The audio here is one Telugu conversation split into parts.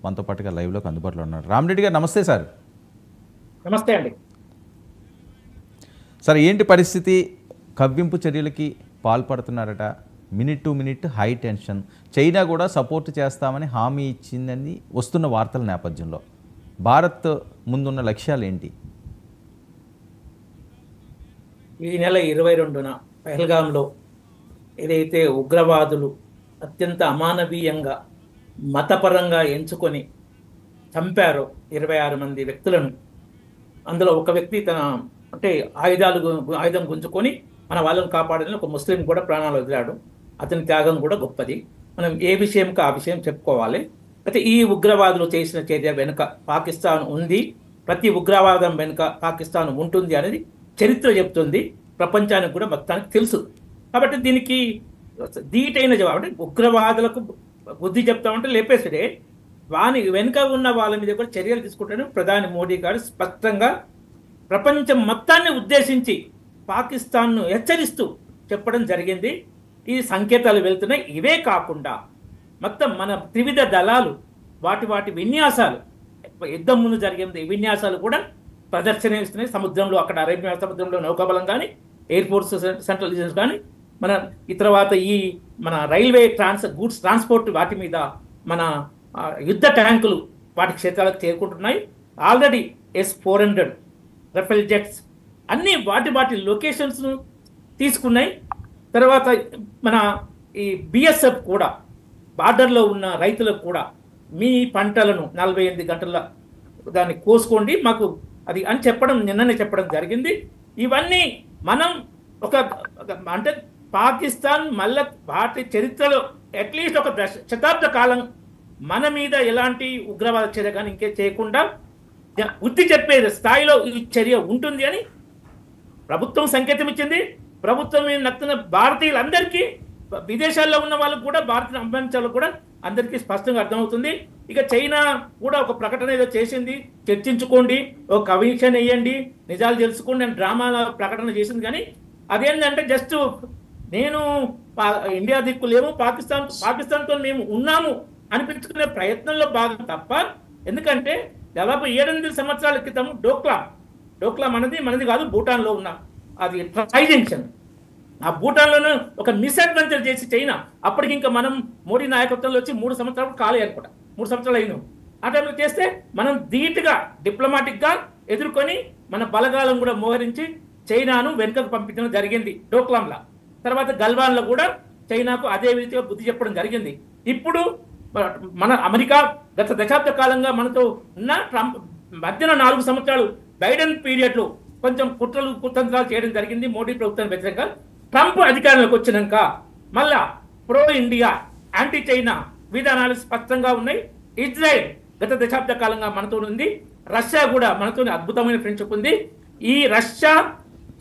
మనతో పాటుగా లైవ్లోకి అందుబాటులో ఉన్నారు. రామిరెడ్డి గారు నమస్తే సార్. నమస్తే అండి. సార్ ఏంటి పరిస్థితి? కవ్వింపు చర్యలకి పాల్పడుతున్నారట. Minute to minute high tension. China కూడా సపోర్ట్ చేస్తామని హామీ ఇచ్చిందని వస్తున్న వార్తల నేపథ్యంలో భారత్ ముందున్న లక్ష్యాలు ఏంటి? ఈ నెల 22న పహల్గాంలో ఏదైతే ఉగ్రవాదులు అత్యంత అమానవీయంగా మతపరంగా ఎంచుకొని చంపారో 26 మంది వ్యక్తులను, అందులో ఒక వ్యక్తి తన ఆయుధం గుంజుకొని మన వాళ్ళని కాపాడాలని ఒక ముస్లిం కూడా ప్రాణాలు వదిలాడు. అతని త్యాగం కూడా గొప్పది. మనం ఏ విషయంకి ఆ విషయం చెప్పుకోవాలి. అయితే ఈ ఉగ్రవాదులు చేసిన చర్య వెనుక పాకిస్తాన్ ఉంది, ప్రతి ఉగ్రవాదం వెనుక పాకిస్తాన్ ఉంటుంది అనేది చరిత్ర చెప్తుంది. ప్రపంచానికి కూడా మొత్తానికి తెలుసు. కాబట్టి దీనికి ధీటైన జవాబు, అంటే ఉగ్రవాదులకు బుద్ధి చెప్తామంటే లేపేసడే వాని వెనుక ఉన్న వాళ్ళ మీద కూడా చర్యలు తీసుకుంటారని ప్రధాని మోడీ గారు స్పష్టంగా ప్రపంచం మొత్తాన్ని ఉద్దేశించి పాకిస్తాన్ను హెచ్చరిస్తూ చెప్పడం జరిగింది. ఈ సంకేతాలు వెళ్తున్నాయి. ఇవే కాకుండా మొత్తం మన త్రివిధ దళాలు వాటి విన్యాసాలు, యుద్ధం ముందు జరిగే విన్యాసాలు కూడా ప్రదర్శన ఇస్తున్నాయి. సముద్రంలో, అక్కడ అరేబియా సముద్రంలో నౌకాబలం కానీ, ఎయిర్ ఫోర్స్, సెంట్రల్ డిఫెన్స్ కానీ, ఈ తర్వాత మన రైల్వే గూడ్స్ ట్రాన్స్పోర్ట్ వాటి మీద మన యుద్ధ ట్యాంకులు వాటి క్షేత్రాలకు చేరుకుంటున్నాయి. ఆల్రెడీ S-400 రఫేల్ జెట్స్ అన్నీ వాటి లొకేషన్స్ను తీసుకున్నాయి. తర్వాత మన ఈ BSF కూడా బార్డర్లో ఉన్న రైతులకు కూడా మీ పంటలను 48 గంటల దాన్ని కోసుకోండి మాకు అది అని నిన్ననే చెప్పడం జరిగింది. ఇవన్నీ మనం అంటే పాకిస్తాన్ మళ్ళీ వాటి చరిత్రలో అట్లీస్ట్ ఒక శతాబ్ద కాలం మన మీద ఎలాంటి ఉగ్రవాద చర్య కానీ ఇంకే చేయకుండా బుద్ధి చెప్పే స్థాయిలో ఈ చర్య ఉంటుంది అని ప్రభుత్వం సంకేతం ఇచ్చింది. ప్రభుత్వం నచ్చిన భారతీయులందరికీ, విదేశాల్లో ఉన్న వాళ్ళకు కూడా, భారతీయ అభిమానించాలకు కూడా అందరికీ స్పష్టంగా అర్థమవుతుంది. ఇక చైనా కూడా ఒక ప్రకటన ఏదో చేసింది, చర్చించుకోండి, ఒక కమిషన్ వేయండి, నిజాలు తెలుసుకోండి అని డ్రామా ప్రకటన చేసింది. కానీ అదేంటంటే జస్ట్ నేను ఇండియా దిక్కులేము, పాకిస్తాన్తో మేము ఉన్నాము అనిపించుకునే ప్రయత్నంలో భాగం తప్ప, ఎందుకంటే దాదాపు 7-8 సంవత్సరాల క్రితం డోక్లా మనది కాదు, భూటాన్లో ఉన్న అది ట్రై జంక్షన్. ఆ భూటాన్లోనే ఒక మిస్అడ్వెంచర్ చేసి చైనా, అప్పటికి ఇంకా మనం మోడీ నాయకత్వంలో వచ్చి 3 సంవత్సరాలు కాలే అనుకుంటా, 3 సంవత్సరాలు అయినాం. ఆ టైంలో చేస్తే మనం ధీటుగా డిప్లొమాటిక్గా ఎదుర్కొని మన బలగాలను కూడా మోహరించి చైనాను వెనుకకు పంపించడం జరిగింది డోక్లాంలా. తర్వాత గల్వాన్లో కూడా చైనాకు అదే రీతిగా బుద్ధి చెప్పడం జరిగింది. ఇప్పుడు మన అమెరికా గత దశాబ్ద కాలంగా మనతో ఉన్న ట్రంప్ మధ్యన 4 సంవత్సరాలు బైడెన్ పీరియడ్లో కొంచెం కుతంత్రాలు చేయడం జరిగింది మోడీ ప్రభుత్వానికి వ్యతిరేకంగా. ట్రంప్ అధికారంలోకి వచ్చినాక మళ్ళా ప్రో ఇండియా, యాంటీ చైనా విధానాలు స్పష్టంగా ఉన్నాయి. ఇజ్రాయెల్ గత దశాబ్ద కాలంగా మనతో ఉంది. రష్యా కూడా మనతో అద్భుతమైన ఫ్రెండ్షిప్ ఉంది. ఈ రష్యా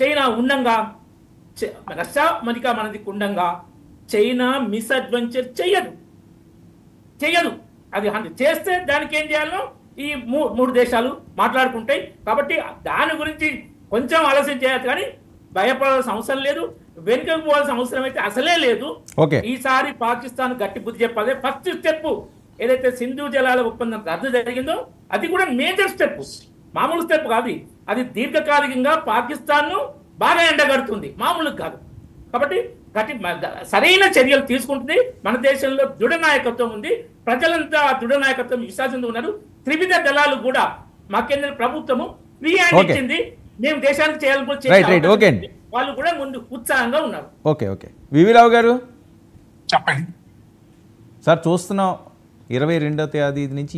చైనా ఉండంగా, రష్యా అమెరికా మనది ఉండంగా చైనా మిస్అడ్వెంచర్ చెయ్యదు. అది చేస్తే దానికి ఏం చేయాలో ఈ 3 దేశాలు మాట్లాడుకుంటాయి. కాబట్టి దాని గురించి కొంచెం ఆలోచన చేయాలి, కానీ భయపడాల్సిన అవసరం లేదు, వెనుకకు పోవాల్సిన అవసరం అయితే అసలే లేదు. ఈసారి పాకిస్తాన్ గట్టి బుద్ధి చెప్పాలి. ఫస్ట్ స్టెప్ ఏదైతే సింధు జలాల ఒప్పందం రద్దు జరిగిందో అది కూడా మేజర్ స్టెప్, మామూలు స్టెప్ కాదు. అది దీర్ఘకాలికంగా పాకిస్తాన్ను బాగా ఎండగడుతుంది, మామూలు కాదు. కాబట్టి సరైన చర్యలు తీసుకుంటుంది. మన దేశంలో దృఢ నాయకత్వం ఉంది, ప్రజలంతా దృఢ నాయకత్వం విశ్వాసంతో ఉన్నారు. త్రివిధ దళాలు కూడా మా కేంద్ర ప్రభుత్వము ఫ్రీ హ్యాండ్ ఇచ్చింది, మేము దేశానికి చేయాలని వాళ్ళు కూడా ముందు ఉత్సాహంగా ఉన్నారు. ఓకే వివిరావు గారు చెప్పండి సార్. చూస్తున్నాం 22వ తేదీ నుంచి